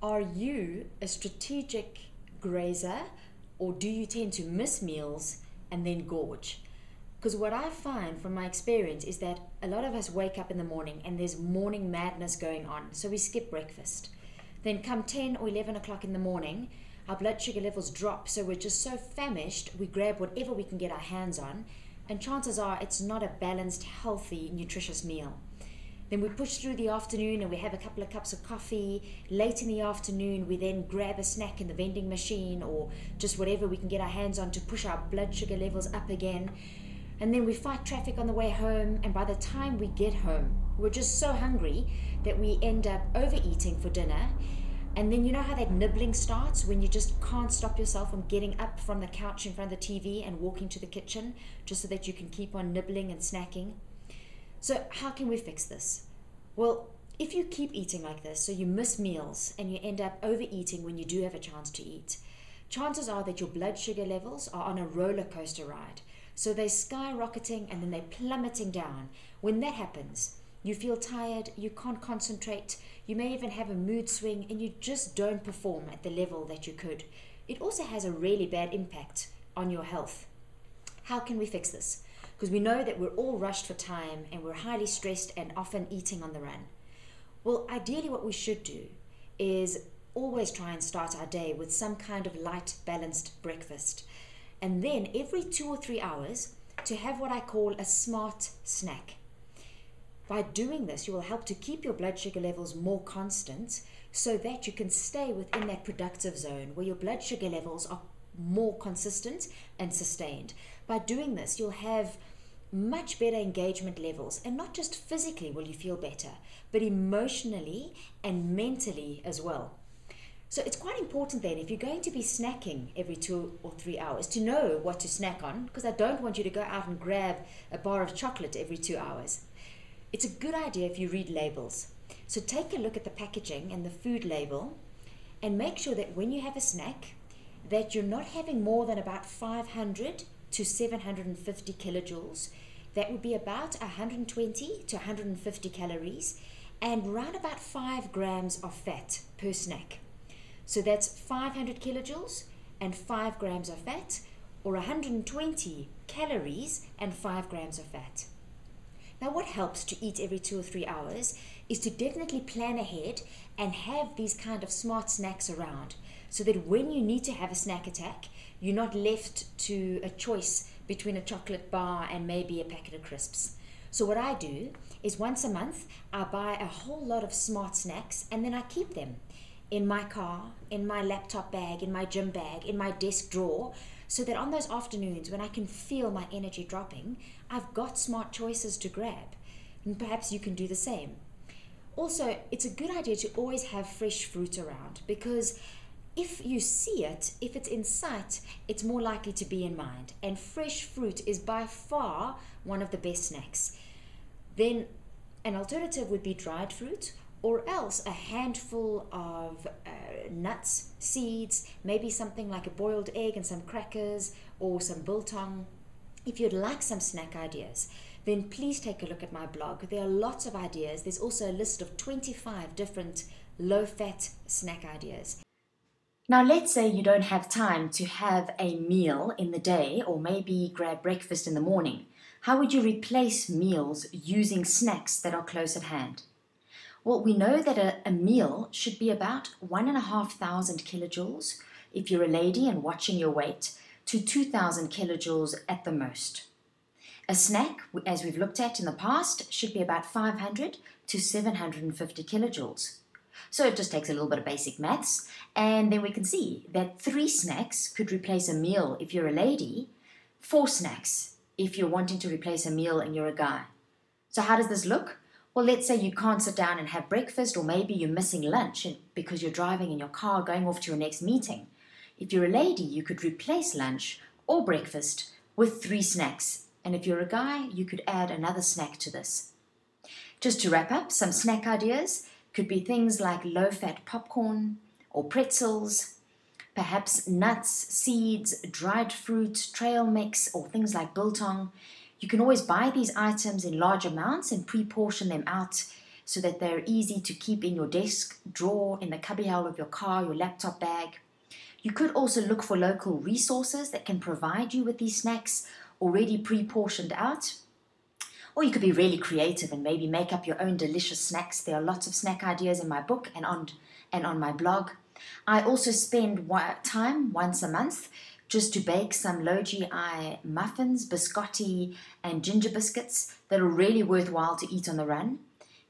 Are you a strategic grazer, or do you tend to miss meals and then gorge? Because what I find from my experience is that a lot of us wake up in the morning and there's morning madness going on, so we skip breakfast. Then come 10 or 11 o'clock in the morning, our blood sugar levels drop, so we're just so famished, we grab whatever we can get our hands on, and chances are it's not a balanced, healthy, nutritious meal. Then we push through the afternoon and we have a couple of cups of coffee. Late in the afternoon, we then grab a snack in the vending machine or just whatever we can get our hands on to push our blood sugar levels up again. And then we fight traffic on the way home, and by the time we get home, we're just so hungry that we end up overeating for dinner. And then you know how that nibbling starts when you just can't stop yourself from getting up from the couch in front of the TV and walking to the kitchen just so that you can keep on nibbling and snacking? So how can we fix this? Well, if you keep eating like this, so you miss meals and you end up overeating when you do have a chance to eat, chances are that your blood sugar levels are on a roller coaster ride. So they're skyrocketing and then they're plummeting down. When that happens, you feel tired, you can't concentrate, you may even have a mood swing, and you just don't perform at the level that you could. It also has a really bad impact on your health. How can we fix this? Because we know that we're all rushed for time and we're highly stressed and often eating on the run. Well, ideally what we should do is always try and start our day with some kind of light, balanced breakfast. And then every 2 or 3 hours to have what I call a smart snack. By doing this, you will help to keep your blood sugar levels more constant so that you can stay within that productive zone where your blood sugar levels are more consistent and sustained. By doing this, you'll have much better engagement levels, and not just physically will you feel better, but emotionally and mentally as well. So it's quite important then, if you're going to be snacking every 2 or 3 hours, to know what to snack on, because I don't want you to go out and grab a bar of chocolate every 2 hours. It's a good idea if you read labels. So take a look at the packaging and the food label and make sure that when you have a snack that you're not having more than about 500 to 750 kilojoules. That would be about 120 to 150 calories and around about 5 grams of fat per snack. So that's 500 kilojoules and 5 grams of fat, or 120 calories and 5 grams of fat. Now what helps to eat every 2 or 3 hours is to definitely plan ahead and have these kind of smart snacks around so that when you need to have a snack attack, you're not left to a choice between a chocolate bar and maybe a packet of crisps. So what I do is once a month, I buy a whole lot of smart snacks and then I keep them in my car, in my laptop bag, in my gym bag, in my desk drawer, so that on those afternoons when I can feel my energy dropping, I've got smart choices to grab. And perhaps you can do the same. Also, it's a good idea to always have fresh fruit around, because if you see it, if it's in sight, it's more likely to be in mind. And fresh fruit is by far one of the best snacks. Then an alternative would be dried fruit, or else a handful of nuts, seeds, maybe something like a boiled egg and some crackers or some biltong. If you'd like some snack ideas, then please take a look at my blog. There are lots of ideas. There's also a list of 25 different low-fat snack ideas. Now, let's say you don't have time to have a meal in the day, or maybe grab breakfast in the morning. How would you replace meals using snacks that are close at hand? Well, we know that a meal should be about 1,500 kilojoules if you're a lady and watching your weight, to 2,000 kilojoules at the most. A snack, as we've looked at in the past, should be about 500 to 750 kilojoules. So it just takes a little bit of basic maths, and then we can see that 3 snacks could replace a meal if you're a lady, 4 snacks if you're wanting to replace a meal and you're a guy. So how does this look? Well, let's say you can't sit down and have breakfast, or maybe you're missing lunch because you're driving in your car going off to your next meeting. If you're a lady, you could replace lunch or breakfast with 3 snacks. And if you're a guy, you could add another snack to this. Just to wrap up, some snack ideas could be things like low-fat popcorn or pretzels, perhaps nuts, seeds, dried fruit, trail mix, or things like biltong. You can always buy these items in large amounts and pre-portion them out so that they're easy to keep in your desk drawer, in the cubbyhole of your car, your laptop bag. You could also look for local resources that can provide you with these snacks already pre-portioned out. Or you could be really creative and maybe make up your own delicious snacks. There are lots of snack ideas in my book and on my blog. I also spend time once a month just to bake some low GI muffins, biscotti, and ginger biscuits that are really worthwhile to eat on the run.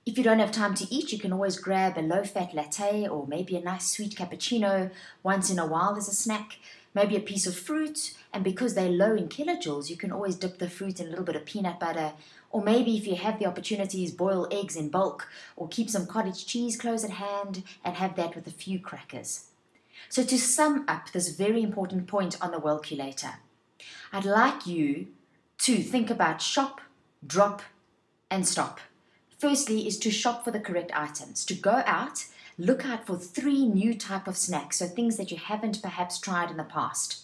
If you don't have time to eat, you can always grab a low-fat latte or maybe a nice sweet cappuccino once in a while as a snack, maybe a piece of fruit, and because they're low in kilojoules, you can always dip the fruit in a little bit of peanut butter, or maybe if you have the opportunities, boil eggs in bulk, or keep some cottage cheese close at hand and have that with a few crackers. So to sum up this very important point on the Wellculator, I'd like you to think about shop, drop, and stop. Firstly is to shop for the correct items, to go out, look out for 3 new type of snacks, so things that you haven't perhaps tried in the past.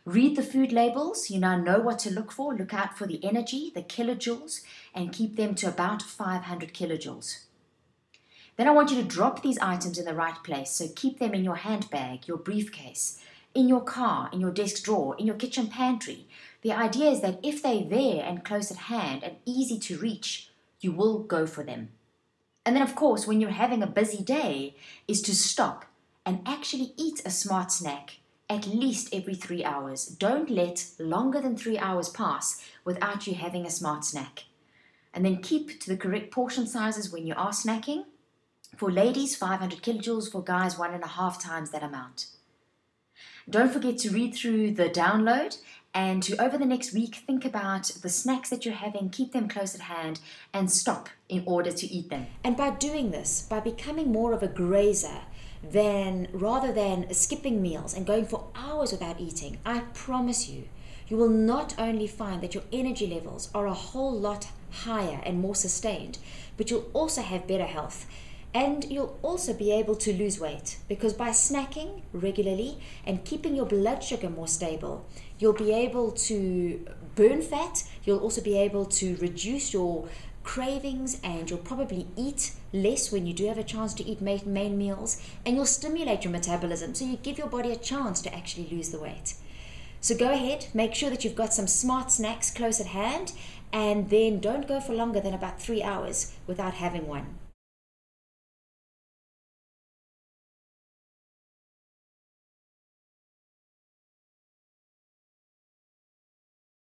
Read the food labels, you now know what to look for. Look out for the energy, the kilojoules, and keep them to about 500 kilojoules. Then I want you to drop these items in the right place, so keep them in your handbag, your briefcase, in your car, in your desk drawer, in your kitchen pantry. The idea is that if they're there and close at hand and easy to reach, you will go for them. And then of course, when you're having a busy day, is to stop and actually eat a smart snack at least every 3 hours. Don't let longer than 3 hours pass without you having a smart snack. And then keep to the correct portion sizes when you are snacking. For ladies, 500 kilojoules, for guys, 1.5 times that amount. Don't forget to read through the download and to, over the next week, think about the snacks that you're having, keep them close at hand, and stop in order to eat them. And by doing this, by becoming more of a grazer, rather than skipping meals and going for hours without eating, I promise you, you will not only find that your energy levels are a whole lot higher and more sustained, but you'll also have better health. And you'll also be able to lose weight, because by snacking regularly and keeping your blood sugar more stable, you'll be able to burn fat. You'll also be able to reduce your cravings, and you'll probably eat less when you do have a chance to eat main meals, and you'll stimulate your metabolism, so you give your body a chance to actually lose the weight. So go ahead, make sure that you've got some smart snacks close at hand, and then don't go for longer than about 3 hours without having one.